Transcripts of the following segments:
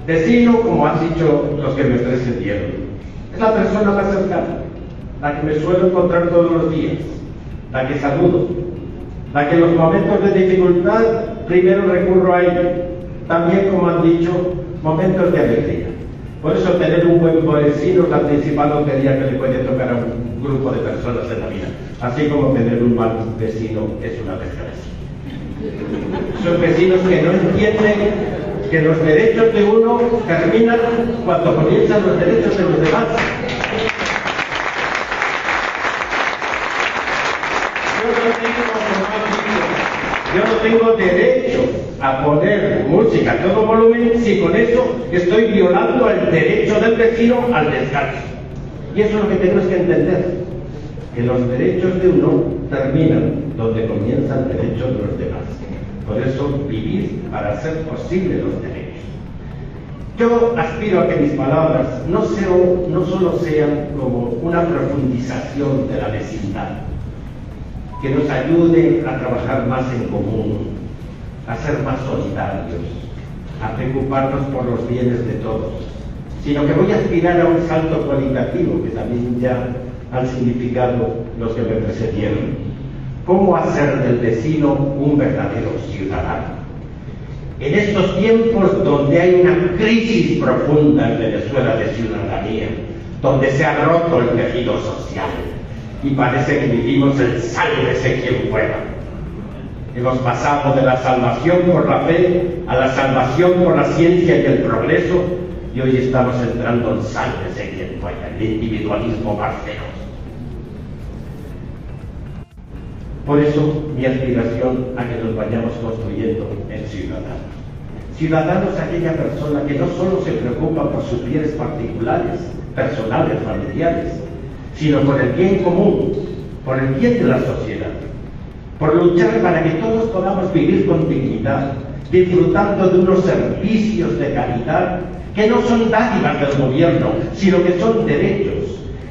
Vecino, como han dicho los que me precedieron, es la persona más cercana, la que me suelo encontrar todos los días, la que saludo, la que en los momentos de dificultad primero recurro a ella, también, como han dicho, momentos de alegría. Por eso tener un buen vecino es la principal lotería que le puede tocar a un grupo de personas en la vida, así como tener un mal vecino es una desgracia. Son vecinos que no entienden que los derechos de uno terminan cuando comienzan los derechos de los demás. Yo no tengo derecho a poner música a todo volumen si con eso estoy violando el derecho del vecino al descanso. Y eso es lo que tenemos que entender, que los derechos de uno terminan donde comienzan los derechos de los demás. Por eso, vivir para hacer posible los derechos. Yo aspiro a que mis palabras no solo sean como una profundización de la vecindad, que nos ayude a trabajar más en común, a ser más solidarios, a preocuparnos por los bienes de todos, sino que voy a aspirar a un salto cualitativo que también ya han significado los que me precedieron. ¿Cómo hacer del vecino un verdadero ciudadano? En estos tiempos donde hay una crisis profunda en Venezuela de ciudadanía, donde se ha roto el tejido social y parece que vivimos el sálvese quien pueda. Hemos pasado de la salvación por la fe a la salvación por la ciencia y el progreso, y hoy estamos entrando en sálvese quien pueda, el individualismo más feroz. Por eso, mi aspiración a que nos vayamos construyendo en ciudadanos. Ciudadanos es aquella persona que no solo se preocupa por sus bienes particulares, personales, familiares, sino por el bien común, por el bien de la sociedad, por luchar para que todos podamos vivir con dignidad, disfrutando de unos servicios de calidad que no son dádivas del gobierno, sino que son derechos.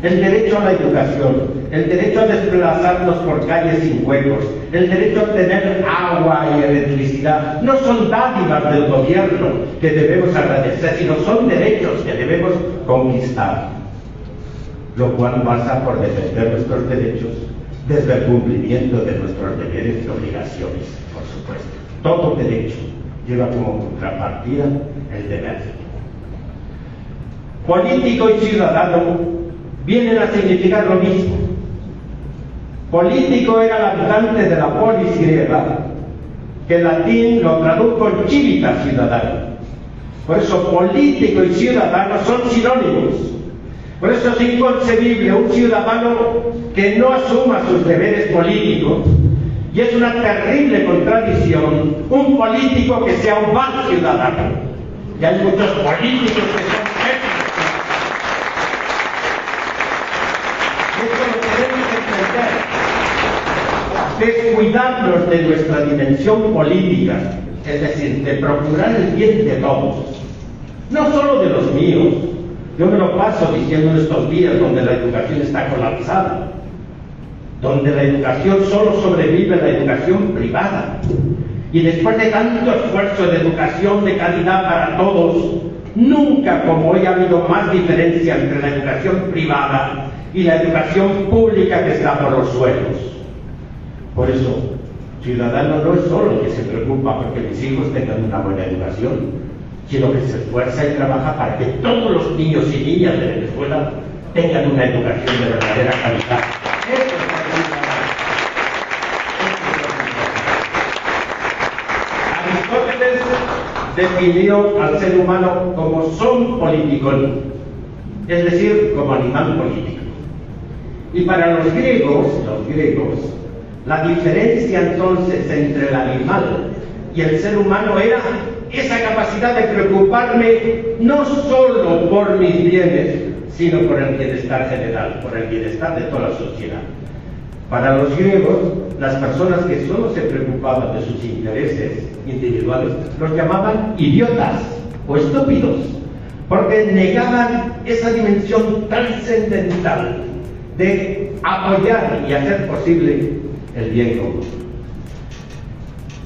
El derecho a la educación, el derecho a desplazarnos por calles sin huecos, el derecho a tener agua y electricidad, no son dádivas del gobierno que debemos agradecer, sino son derechos que debemos conquistar. Lo cual pasa por defender nuestros derechos desde el cumplimiento de nuestros deberes y obligaciones, por supuesto. Todo derecho lleva como contrapartida el deber. Político y ciudadano vienen a significar lo mismo. Político era el habitante de la polis griega, que en latín lo tradujo en civitas, ciudadano. Por eso político y ciudadano son sinónimos. Por eso es inconcebible un ciudadano que no asuma sus deberes políticos, y es una terrible contradicción un político que sea un mal ciudadano. Y hay muchos políticos que son descuidarnos de nuestra dimensión política, es decir, de procurar el bien de todos, no solo de los míos. Yo me lo paso diciendo en estos días donde la educación está colapsada, donde la educación solo sobrevive la educación privada, y después de tanto esfuerzo de educación de calidad para todos, nunca como hoy ha habido más diferencia entre la educación privada y la educación pública que está por los suelos. Por eso, ciudadano no es solo el que se preocupa porque mis hijos tengan una buena educación, sino que se esfuerza y trabaja para que todos los niños y niñas de Venezuela tengan una educación de verdadera calidad. Eso es Aristóteles definió al ser humano como son politikon, es decir, como animal político. Y para los griegos, la diferencia entonces entre el animal y el ser humano era esa capacidad de preocuparme no solo por mis bienes, sino por el bienestar general, por el bienestar de toda la sociedad. Para los griegos, las personas que solo se preocupaban de sus intereses individuales los llamaban idiotas o estúpidos, porque negaban esa dimensión trascendental de apoyar y hacer posible el bien común.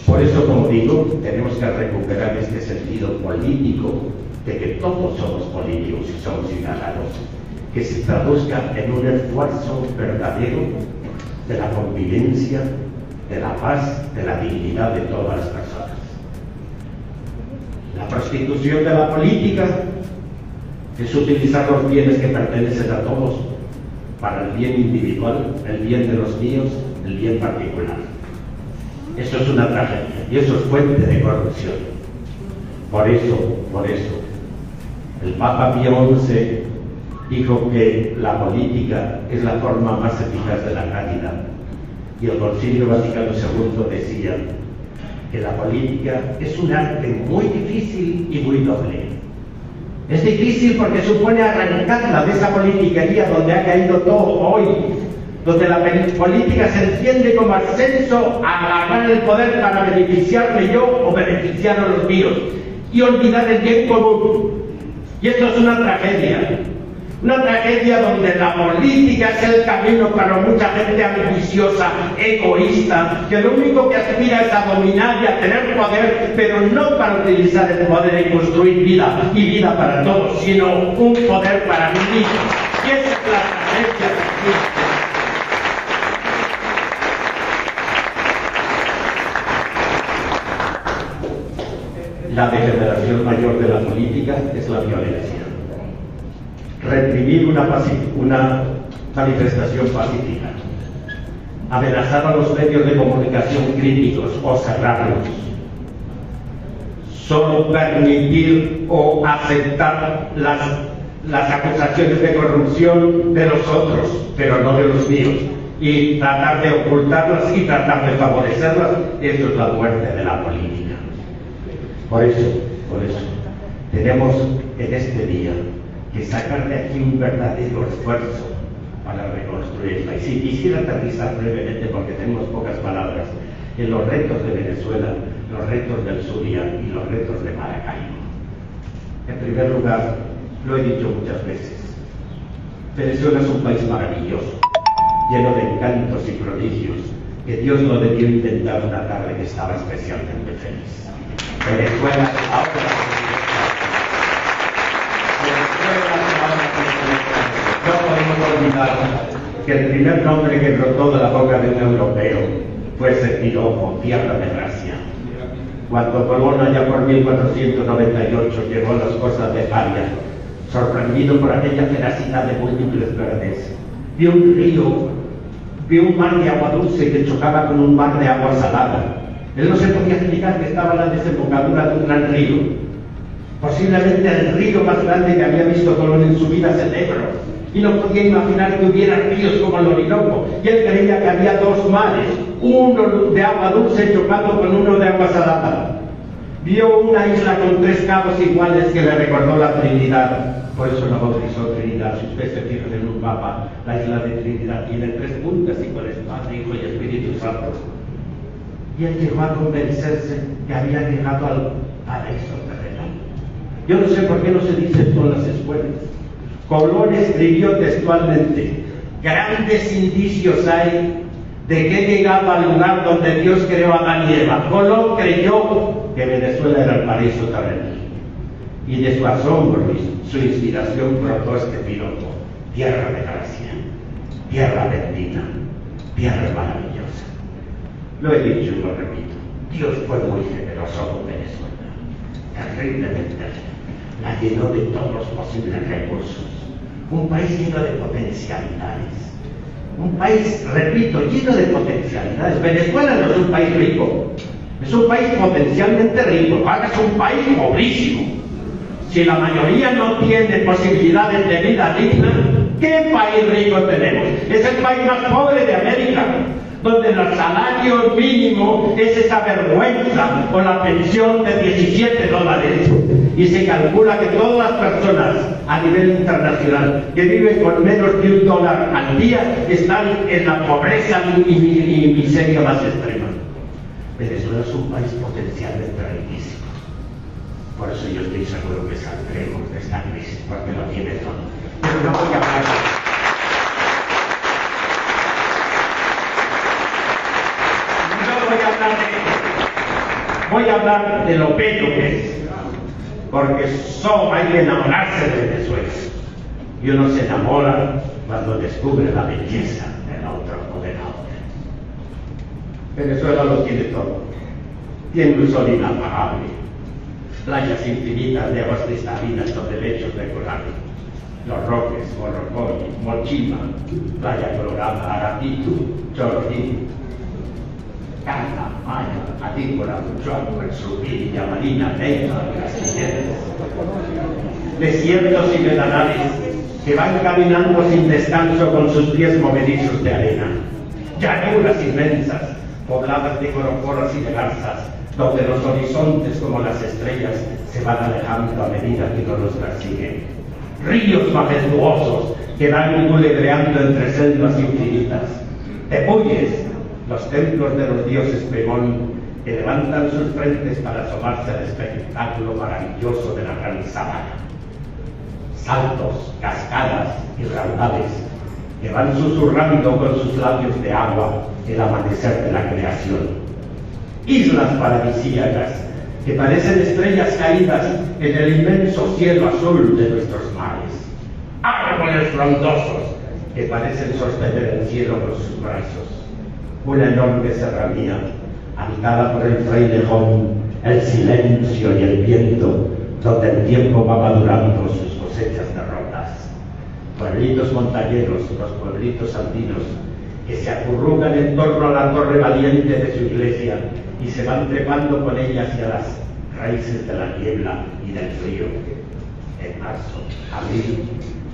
Por eso, como digo, tenemos que recuperar este sentido político de que todos somos políticos y somos ciudadanos, que se traduzca en un esfuerzo verdadero de la convivencia, de la paz, de la dignidad de todas las personas. La prostitución de la política es utilizar los bienes que pertenecen a todos para el bien individual, el bien de los míos, el bien particular. Eso es una tragedia y eso es fuente de corrupción. Por eso, el Papa Pío XI dijo que la política es la forma más eficaz de la caridad. Y el Concilio Vaticano II decía que la política es un arte muy difícil y muy noble. Es difícil porque supone arrancarla de esa politiquería donde ha caído todo hoy, donde la política se entiende como ascenso a agarrar el poder para beneficiarme yo o beneficiar a los míos y olvidar el bien común. Y esto es una tragedia donde la política es el camino para mucha gente ambiciosa, egoísta, que lo único que aspira es a dominar y a tener poder, pero no para utilizar el poder y construir vida y vida para todos, sino un poder para mí mismo. Y esa es la tragedia que existe. La degeneración mayor de la política es la violencia. Reprimir una manifestación pacífica, amenazar a los medios de comunicación críticos o cerrarlos, solo permitir o aceptar las acusaciones de corrupción de los otros, pero no de los míos, y tratar de ocultarlas y tratar de favorecerlas, eso es la muerte de la política. Por eso, tenemos en este día que sacar de aquí un verdadero esfuerzo para reconstruirla. Y si quisiera aterrizar brevemente, porque tenemos pocas palabras, en los retos de Venezuela, los retos del Zulia y los retos de Maracaibo. En primer lugar, lo he dicho muchas veces, Venezuela es un país maravilloso, lleno de encantos y prodigios, que Dios no debió inventar una tarde que estaba especialmente feliz. Venezuela ahora no podemos olvidar que el primer nombre que brotó de la boca de un europeo fue ese piropo, tierra de gracia. Cuando Colón allá por 1498 llegó a las costas de Paria, sorprendido por aquella feracidad de múltiples verdes, vio un río, vio un mar de agua dulce que chocaba con un mar de agua salada. Él no se podía explicar que estaba en la desembocadura de un gran río. Posiblemente el río más grande que había visto Colón en su vida es el Ebro, y no podía imaginar que hubiera ríos como el Orinoco, y él creía que había dos mares, uno de agua dulce chocando con uno de agua salada. Vio una isla con tres cabos iguales que le recordó la Trinidad, por eso la bautizó Trinidad. Si usted se fija en un mapa, la isla de Trinidad tiene tres puntas iguales, Padre, Hijo y Espíritu Santo. Y él llegó a convencerse que había llegado al paraíso terrenal. Yo no sé por qué no se dice en todas las escuelas. Colón escribió textualmente: grandes indicios hay de que llegaba al lugar donde Dios creó a Adán y Eva. Colón creyó que Venezuela era el paraíso terrenal. Y de su asombro y su inspiración brotó este piropo: tierra de gracia, tierra bendita, tierra maravillosa. Lo he dicho y lo repito, Dios fue muy generoso con Venezuela, terriblemente. La llenó de todos los posibles recursos. Un país lleno de potencialidades. Un país, repito, lleno de potencialidades. Venezuela no es un país rico, es un país potencialmente rico. Ahora es un país pobrísimo. Si la mayoría no tiene posibilidades de vida digna, ¿qué país rico tenemos? Es el país más pobre de América, donde el salario mínimo es esa vergüenza o la pensión de $17. Y se calcula que todas las personas a nivel internacional que viven con menos de $1 al día están en la pobreza y miseria más extrema. Venezuela es un país potencialmente riquísimo. Por eso yo estoy seguro que saldremos de esta crisis, porque lo tiene todo. Pero no voy a hablar voy a hablar de lo bello que es. porque solo hay que enamorarse de Venezuela. Y uno se enamora cuando descubre la belleza del otro condenado. Venezuela lo tiene todo. Tiene un sol inapagable, playas infinitas de aguas cristalinas donde lechos de coral, Los Roques, Morrocoy, Mochima, Playa Colorada, Aratitu, Chorrín, Canta, Maya, Adícora, Muchoaco, El Surquí, Yamarina, Neita, Castilletes. Desiertos y ventanales que van caminando sin descanso con sus pies movedizos de arena. Llanuras inmensas, pobladas de corocoras y de garzas, donde los horizontes como las estrellas se van alejando a medida que uno los persigue. Ríos majestuosos que van culebreando entre selvas infinitas. Tepuyes, los templos de los dioses Pemón, que levantan sus frentes para asomarse al espectáculo maravilloso de la gran sabana. Saltos, cascadas y raudales que van susurrando con sus labios de agua el amanecer de la creación. Islas paradisíacas que parecen estrellas caídas en el inmenso cielo azul de nuestros mares. Árboles frondosos que parecen sostener el cielo con sus brazos. Una enorme serranía habitada por el frailejón, el silencio y el viento, donde el tiempo va madurando sus cosechas derrotas. Pueblitos montañeros, los pueblitos andinos, que se acurrucan en torno a la torre valiente de su iglesia y se van trepando con ella hacia las raíces de la niebla y del frío. En marzo, abril,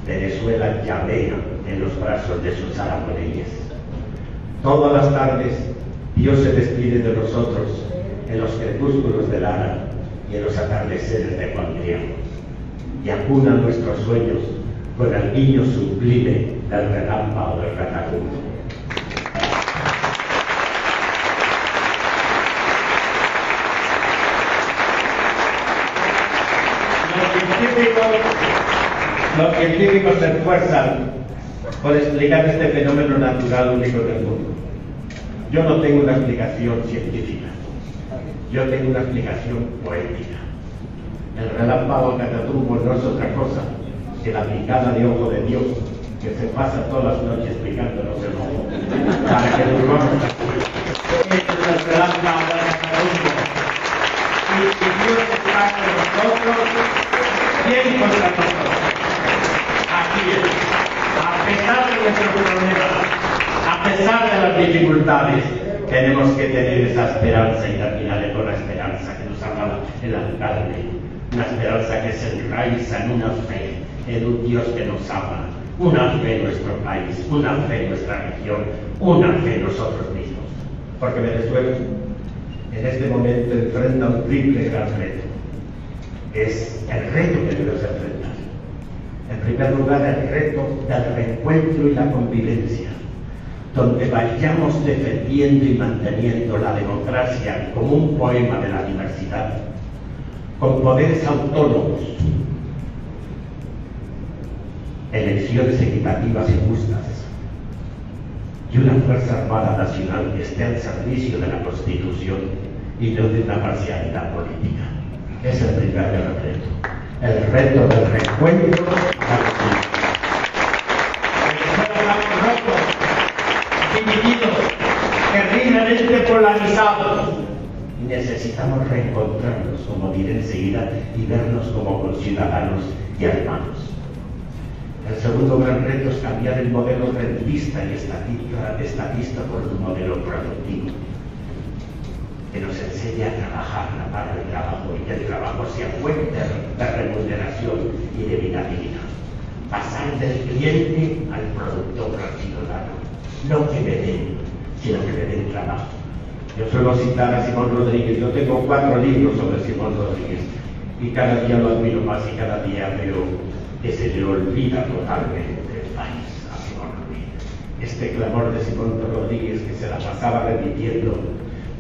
Venezuela llamea en los brazos de sus aragoneyes. Todas las tardes, Dios se despide de nosotros en los crepúsculos de Lara y en los atardeceres de Juan Griego, y acuna nuestros sueños con el niño sublime del relámpago del Catacundo. Los científicos se esfuerzan por explicar este fenómeno natural único del mundo. Yo no tengo una explicación científica, yo tengo una explicación poética. El relámpago Catatumbo no es otra cosa que la picada de ojo de Dios que se pasa todas las noches picándonos el ojo para que durmamos tranquilos. Este es el relámpago de Catatumbo. Y si Dios está con nosotros, ¿quién contra nosotros? Aquí es. A pesar de nuestros problemas, a pesar de las dificultades, tenemos que tener esa esperanza y terminar con la esperanza que nos habla el alcalde. Una esperanza que se enraiza en una fe, en un Dios que nos ama, una fe en nuestro país, una fe en nuestra región, una fe en nosotros mismos. Porque Venezuela en este momento enfrenta un triple gran reto. Es el reto que debemos enfrentar. En primer lugar, el reto del reencuentro y la convivencia, donde vayamos defendiendo y manteniendo la democracia como un poema de la diversidad, con poderes autónomos, elecciones equitativas y justas, y una Fuerza Armada Nacional que esté al servicio de la Constitución y no de una parcialidad política. Es el primer reto, el reto del reencuentro a la convivencia. Estamos rotos, divididos, terriblemente polarizados. Necesitamos reencontrarnos, como diré enseguida, y vernos como conciudadanos y hermanos. El segundo gran reto es cambiar el modelo rentista y estatista por un modelo productivo, que nos enseñe a trabajar la par del trabajo y que el trabajo sea fuente de remuneración y de vitalidad. Pasar del cliente al productor al ciudadano, no que me den, sino que me den trabajo. Yo suelo citar a Simón Rodríguez. Yo tengo 4 libros sobre Simón Rodríguez y cada día lo admiro más y cada día veo que se le olvida totalmente el país a Simón Rodríguez. Este clamor de Simón Rodríguez que se la pasaba repitiendo: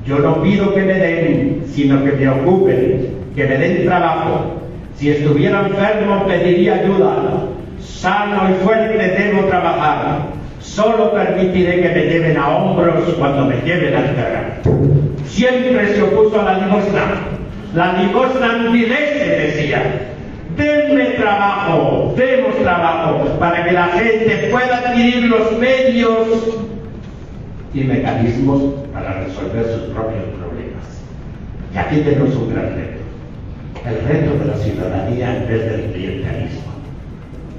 yo no pido que me den, sino que me ocupen, que me den trabajo. Si estuviera enfermo pediría ayuda. Sano y fuerte debo trabajar. Solo permitiré que me lleven a hombros cuando me lleven a enterrar. Siempre se opuso a la limosna. La limosna antilese decía: denme trabajo, demos trabajo, para que la gente pueda adquirir los medios y mecanismos para resolver sus propios problemas. Y aquí tenemos un gran reto, el reto de la ciudadanía en vez del clientelismo.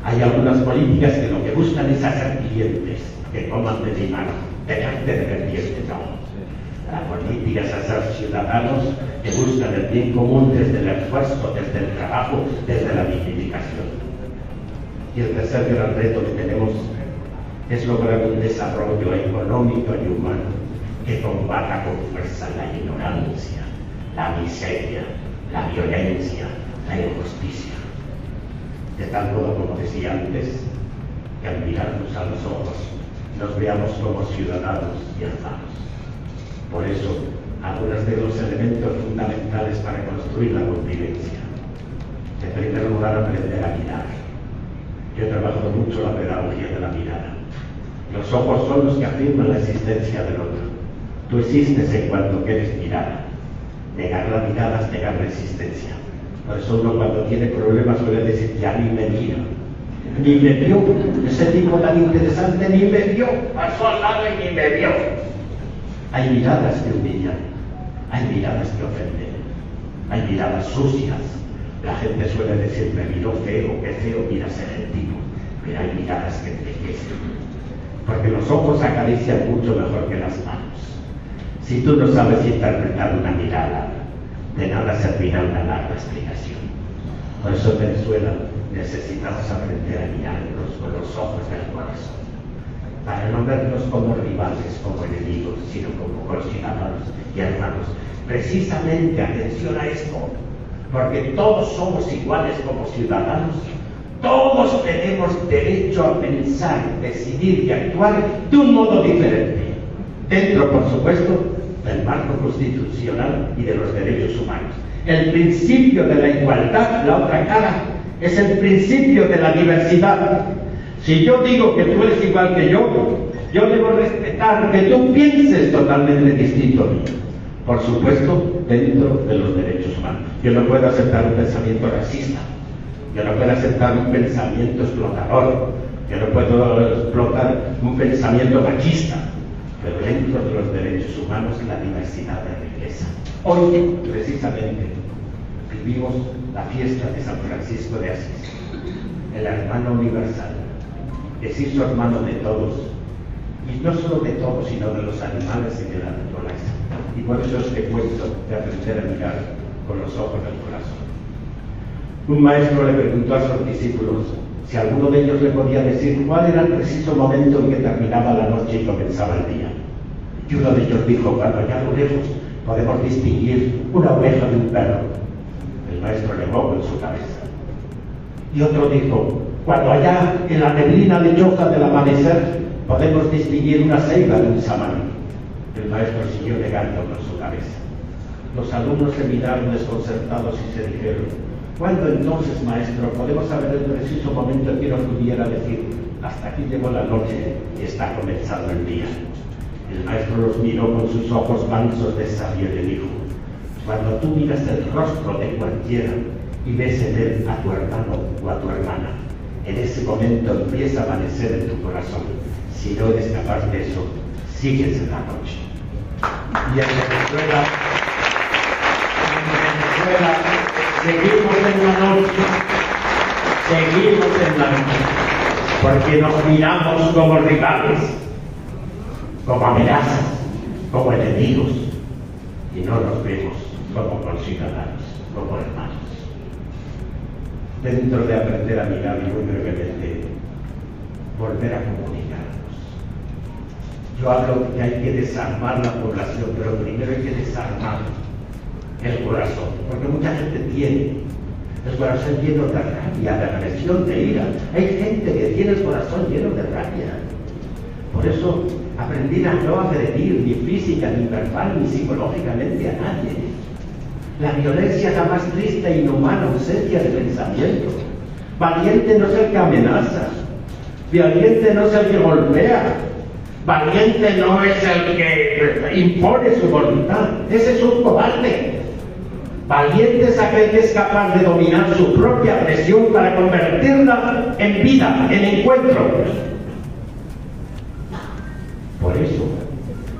Hay algunas políticas que lo que buscan es hacer clientes, que coman de mi mano, dejarte dependiente, no. La política es hacer ciudadanos que buscan el bien común desde el esfuerzo, desde el trabajo, desde la dignificación. Y el tercer gran reto que tenemos es lograr un desarrollo económico y humano que combata con fuerza la ignorancia, la miseria, la violencia, la injusticia. De tal modo, como decía antes, que al mirarnos a los ojos nos veamos como ciudadanos y hermanos. Por eso, algunos de los elementos fundamentales para construir la convivencia. En primer lugar, aprender a mirar. Yo he trabajado mucho la pedagogía de la mirada. Los ojos son los que afirman la existencia del otro. Tú existes en cuanto que eres mirada. Negar la mirada es negar la existencia. Por eso uno, cuando tiene problemas, suele decir: ya ni me mira, ni me vio. Ese tipo tan interesante ni me vio, pasó al lado y ni me vio. Hay miradas que humillan, hay miradas que ofenden, hay miradas sucias. La gente suele decir: me miró feo, qué feo miras en el tipo. Pero hay miradas que envejecen, porque los ojos acarician mucho mejor que las manos. Si tú no sabes interpretar una mirada, de nada servirá una larga explicación. Por eso, en Venezuela necesitamos aprender a mirarnos con los ojos del corazón, para no vernos como rivales, como enemigos, sino como conciudadanos y hermanos. Precisamente, atención a esto, porque todos somos iguales como ciudadanos, todos tenemos derecho a pensar, decidir y actuar de un modo diferente, dentro, por supuesto, del marco constitucional y de los derechos humanos. El principio de la igualdad, la otra cara, es el principio de la diversidad. Si yo digo que tú eres igual que yo debo respetar que tú pienses totalmente distinto a mí. Por supuesto, dentro de los derechos humanos. Yo no puedo aceptar un pensamiento racista. Yo no puedo aceptar un pensamiento explotador. Yo no puedo explotar un pensamiento machista. Pero dentro de los derechos humanos, la diversidad de riqueza. Hoy, precisamente, vivimos la fiesta de San Francisco de Asís, el hermano universal, que se hizo hermano de todos, y no solo de todos, sino de los animales y de la naturaleza. Y por eso este cuento de aprender a mirar con los ojos del corazón. Un maestro le preguntó a sus discípulos si alguno de ellos le podía decir cuál era el preciso momento en que terminaba la noche y comenzaba el día. Y uno de ellos dijo: cuando allá a lo lejos podemos distinguir una oveja de un perro. El maestro negó con su cabeza. Y otro dijo: cuando allá en la neblina lechosa del amanecer podemos distinguir una ceiba de un samán. El maestro siguió negando con su cabeza. Los alumnos se miraron desconcertados y se dijeron: ¿cuándo entonces, maestro, podemos saber el preciso momento en que nos pudiera decir: hasta aquí llegó la noche y está comenzando el día? El maestro los miró con sus ojos mansos de sabio y le dijo: cuando tú miras el rostro de cualquiera y ves en él a tu hermano o a tu hermana, en ese momento empieza a amanecer en tu corazón. Si no eres capaz de eso, sigues en la noche. Y en Venezuela, seguimos en la noche, porque nos miramos como rivales, como amenazas, como enemigos, y no nos vemos como conciudadanos, como hermanos. Dentro de aprender a mirar, y muy brevemente, volver a comunicarnos. Yo hablo que hay que desarmar la población, pero primero hay que desarmar el corazón, porque mucha gente tiene el corazón lleno de rabia, de agresión, de ira. Hay gente que tiene el corazón lleno de rabia. Por eso, aprender a no agredir ni física, ni verbal, ni psicológicamente a nadie. La violencia es la más triste e inhumana ausencia de pensamiento. Valiente no es el que amenaza, valiente no es el que golpea, valiente no es el que impone su voluntad. Ese es un cobarde. Valiente es aquel que es capaz de dominar su propia presión para convertirla en vida, en encuentro. Por eso,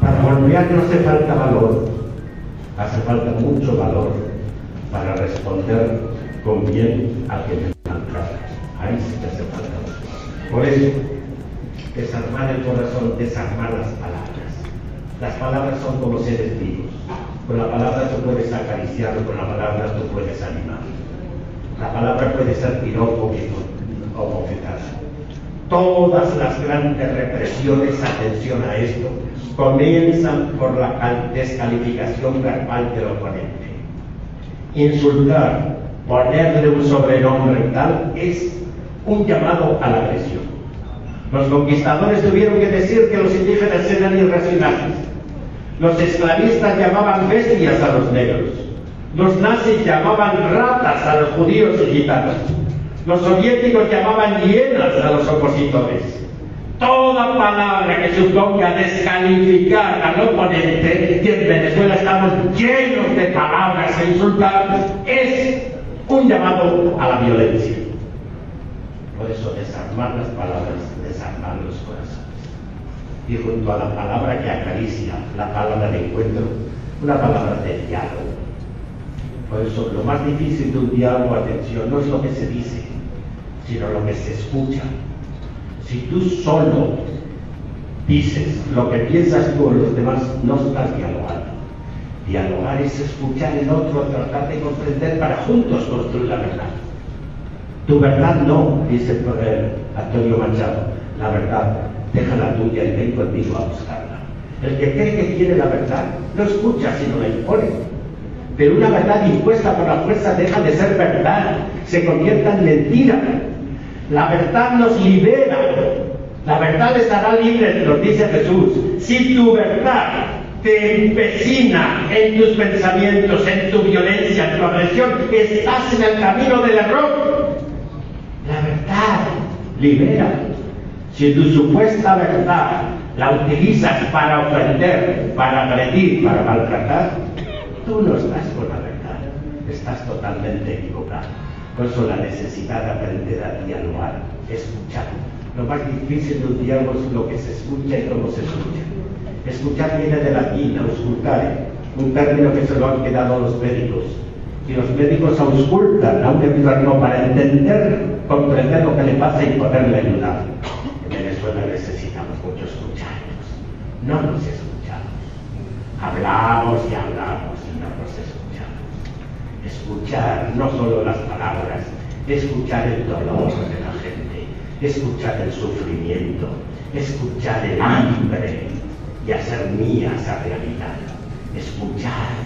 para golpear no hace falta valor, hace falta mucho valor para responder con bien a quien me maltrata. Ahí sí que hace falta mucho. Por eso, desarmar el corazón, desarmar las palabras. Las palabras son como seres vivos. Con la palabra tú puedes acariciarlo, con la palabra tú puedes animar. La palabra puede ser piropo o bofetada. Todas las grandes represiones, atención a esto, comienzan por la descalificación verbal del oponente. Insultar, ponerle un sobrenombre y tal, es un llamado a la agresión. Los conquistadores tuvieron que decir que los indígenas eran irracionales. Los esclavistas llamaban bestias a los negros. Los nazis llamaban ratas a los judíos y gitanos. Los soviéticos llamaban hienas a los opositores. Toda palabra que suponga descalificar al oponente, y en Venezuela estamos llenos de palabras que insultar, es un llamado a la violencia. Por eso, desarmar las palabras, desarmar los corazones. Y junto a la palabra que acaricia, la palabra de encuentro, una palabra de diálogo. Por eso, lo más difícil de un diálogo, atención, no es lo que se dice, sino lo que se escucha. Si tú solo dices lo que piensas tú o los demás, no estás dialogando. Dialogar es escuchar el otro, tratar de comprender para juntos construir la verdad. Tu verdad no, dice Antonio Machado, la verdad, deja la tuya y ven conmigo a buscarla. El que cree que quiere la verdad, no escucha sino la impone. Pero una verdad impuesta por la fuerza deja de ser verdad, se convierte en mentira. La verdad nos libera. La verdad estará libre, nos dice Jesús. Si tu verdad te empecina en tus pensamientos, en tu violencia, en tu agresión, estás en el camino del error. La verdad libera. Si tu supuesta verdad la utilizas para ofender, para agredir, para maltratar, tú no estás con la verdad, estás totalmente equivocado. Por eso la necesidad de aprender a dialogar, escuchar. Lo más difícil de un diálogo es lo que se escucha y cómo se escucha. Escuchar viene de latín, auscultare, un término que se lo han quedado a los médicos. Y los médicos auscultan a un enfermo para entender, comprender lo que le pasa y poderle ayudar. En Venezuela necesitamos mucho escucharnos. No nos escuchamos. Hablamos y hablamos y no nos escuchamos. Escuchar no solo las palabras, escuchar el dolor de la gente, escuchar el sufrimiento, escuchar el hambre y hacer mía esa realidad. Escuchar.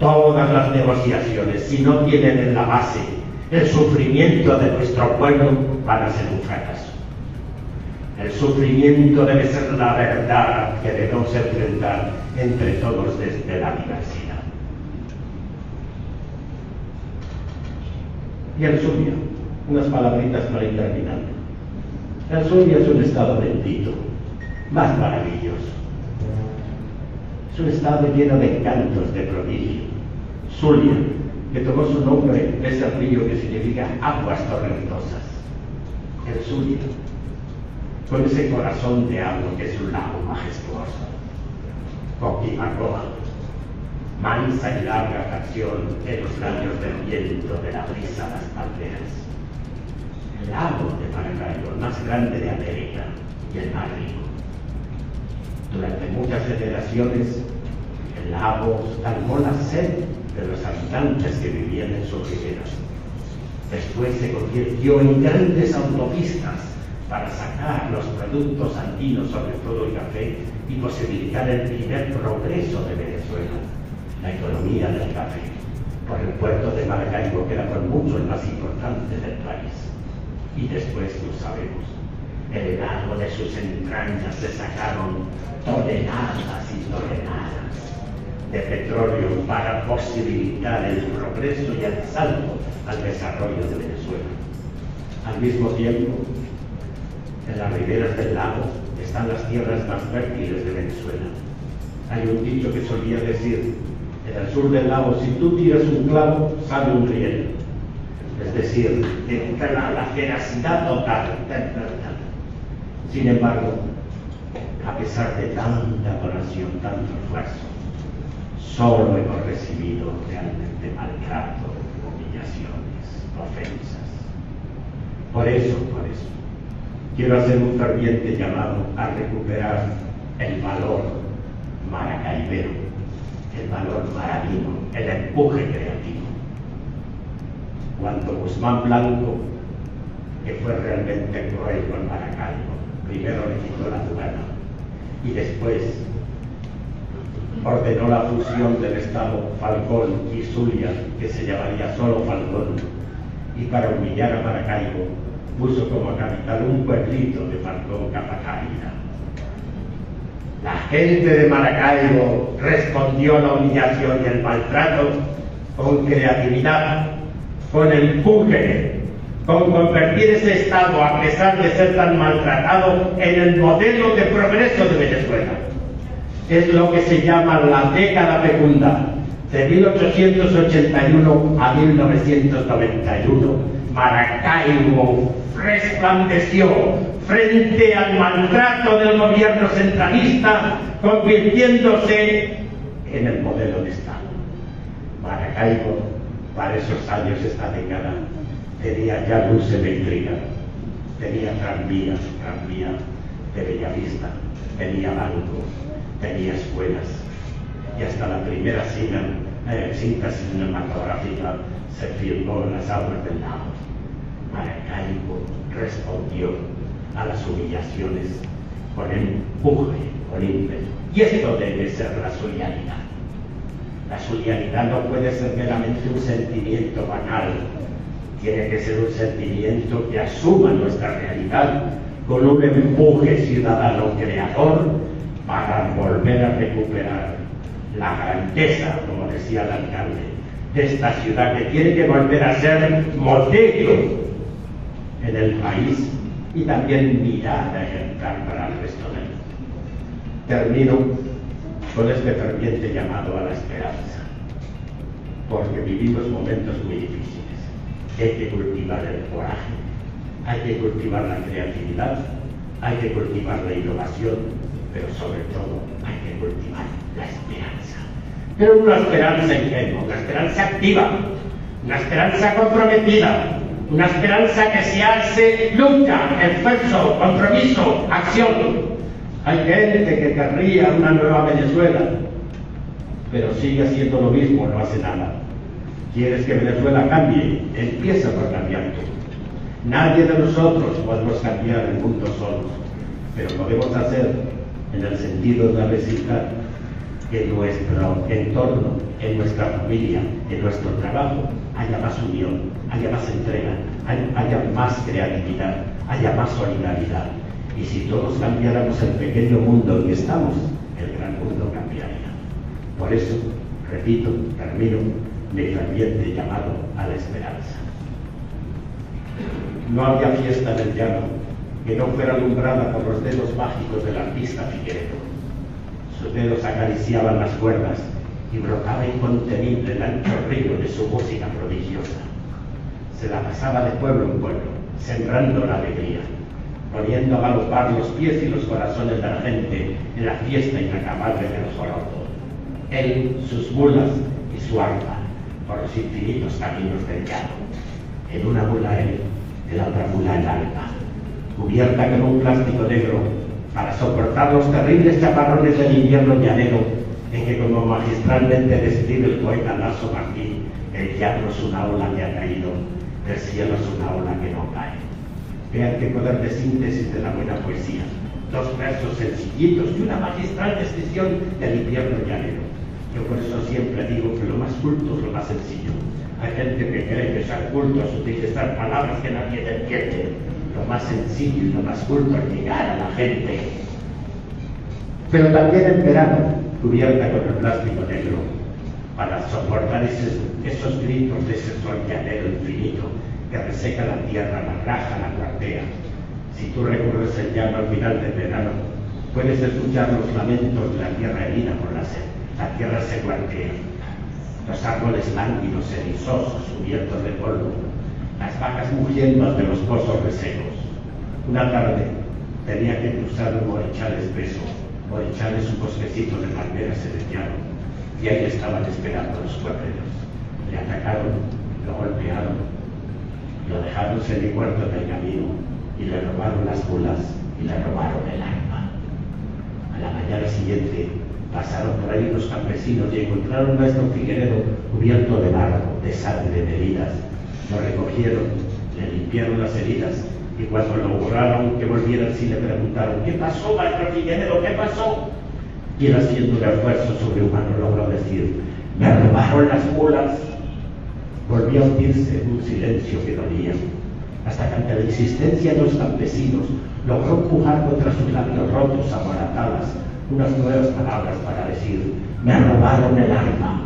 Todas las negociaciones, si no tienen en la base el sufrimiento de nuestro pueblo, van a ser un fracaso. El sufrimiento debe ser la verdad que debemos enfrentar entre todos desde la diversidad. Y el Zulia, unas palabritas para ir terminando. El Zulia es un estado bendito, más maravilloso. Es un estado lleno de encantos, de prodigio. Zulia, que tomó su nombre de ese río que significa aguas torrentosas. El Zulia, con ese corazón de agua que es un lago majestuoso. Coquimacoa, mansa y larga canción en los labios del viento, de la brisa, las palmeras. El lago de Maracaibo, el más grande de América y el más rico. Durante muchas generaciones, el lago calmó la sed de los habitantes que vivían en sus riberas. Después se convirtió en grandes autopistas para sacar los productos andinos, sobre todo el café, y posibilitar el primer progreso de Venezuela, la economía del café, por el puerto de Maracaibo, que era por mucho el más importante del país. Y después, lo sabemos, el lago de sus entrañas se sacaron toneladas y toneladas de petróleo para posibilitar el progreso y el salto al desarrollo de Venezuela. Al mismo tiempo, en las riberas del lago están las tierras más fértiles de Venezuela. Hay un dicho que solía decir En el sur del lago, si tú tiras un clavo, sale un riel. Es decir, la tenacidad total. Sin embargo, a pesar de tanta donación, tanto esfuerzo, solo hemos recibido realmente maltrato, humillaciones, ofensas. Por eso, quiero hacer un ferviente llamado a recuperar el valor maracaibero, el valor maravino, el empuje creativo. Cuando Guzmán Blanco, que fue realmente cruel con Maracaibo, primero le quitó la aduana y después ordenó la fusión del estado Falcón y Zulia, que se llamaría solo Falcón, y para humillar a Maracaibo puso como capital un pueblito de Falcón, Capacaira. La gente de Maracaibo respondió a la humillación y el maltrato con creatividad, con empuje, con convertir ese estado, a pesar de ser tan maltratado, en el modelo de progreso de Venezuela. Es lo que se llama la década fecunda, de 1881 a 1991. Maracaibo resplandeció frente al maltrato del gobierno centralista, convirtiéndose en el modelo de Estado. Maracaibo, para esos años, esta década, tenía ya luz eléctrica, tenía tranvía de Bellavista, tenía bancos, tenía escuelas, y hasta la primera cinta cinematográfica se filmó en las aguas del lago. Maracaibo respondió a las humillaciones con empuje, con ímpetu. Y esto debe ser la zulianidad. La zulianidad no puede ser meramente un sentimiento banal, tiene que ser un sentimiento que asuma nuestra realidad con un empuje ciudadano creador para volver a recuperar la grandeza, como decía el alcalde, de esta ciudad, que tiene que volver a ser modelo en el país y también mirada ejemplar para el resto del mundo. Termino con este ferviente llamado a la esperanza, porque vivimos momentos muy difíciles. Hay que cultivar el coraje, hay que cultivar la creatividad, hay que cultivar la innovación, pero sobre todo hay que cultivar la esperanza. Pero una esperanza ingenua, una esperanza activa, una esperanza comprometida, una esperanza que se hace lucha, esfuerzo, compromiso, acción. Hay gente que querría una nueva Venezuela, pero sigue haciendo lo mismo, no hace nada. ¿Quieres que Venezuela cambie? Empieza por cambiar tú. Nadie de nosotros podemos cambiar el mundo solos, pero podemos hacer en el sentido de la vecindad que en nuestro entorno, en nuestra familia, en nuestro trabajo, haya más unión, haya más entrega, haya más creatividad, haya más solidaridad. Y si todos cambiáramos el pequeño mundo en que estamos, el gran mundo cambiaría. Por eso, repito, termino mi ferviente llamado a la esperanza. No había fiesta del llano que no fuera alumbrada por los dedos mágicos del artista Figueredo. Sus dedos acariciaban las cuerdas y brotaba incontenible el ancho río de su música prodigiosa. Se la pasaba de pueblo en pueblo, sembrando la alegría, poniendo a galopar los pies y los corazones de la gente en la fiesta inacabable del joropo. Él, sus mulas y su arpa, por los infinitos caminos del llano. En una mula él, en la otra mula el alma, cubierta con un plástico negro para soportar los terribles chaparrones del invierno llanero, en que, como magistralmente describe el poeta Lasso Martín, el llano es una ola que ha caído, el cielo es una ola que no cae. Vean qué poder de síntesis de la buena poesía, dos versos sencillitos y una magistral descripción del invierno llanero. Yo por eso siempre digo que lo más culto es lo más sencillo. Hay gente que cree que ser culto es utilizar palabras que nadie entiende. Lo más sencillo y lo más culto es llegar a la gente. Pero también en verano, cubierta con el plástico negro, para soportar esos gritos de ese sol llanero infinito que reseca la tierra, la raja, la cuartea. Si tú recorres el llano al final del verano, puedes escuchar los lamentos de la tierra herida por la sed. La tierra se cuartea, los árboles lánguidos, erizosos, cubiertos de polvo, las vacas mugiendo ante los pozos resecos. Una tarde tenía que cruzar un orichal espeso, orichales un bosquecito de palmeras celestiales, y ahí estaban esperando los cuerneros. Le atacaron, lo golpearon, lo dejaron semimuerto en el camino, y le robaron las mulas y le robaron el arma. A la mañana siguiente pasaron por ahí unos campesinos y encontraron a Néstor Figueredo cubierto de barro, de sangre, de heridas. Lo recogieron, le limpiaron las heridas, y cuando lo borraron que volvieran sí le preguntaron: ¿qué pasó, maestro Figueredo? ¿Qué pasó? Y él, haciendo un esfuerzo sobrehumano, logró decir: me robaron las mulas. Volvió a hundirse en un silencio que dolía, hasta que ante la insistencia de los campesinos logró empujar contra sus labios rotos, amoratadas, unas nuevas palabras para decir: me robaron el arma.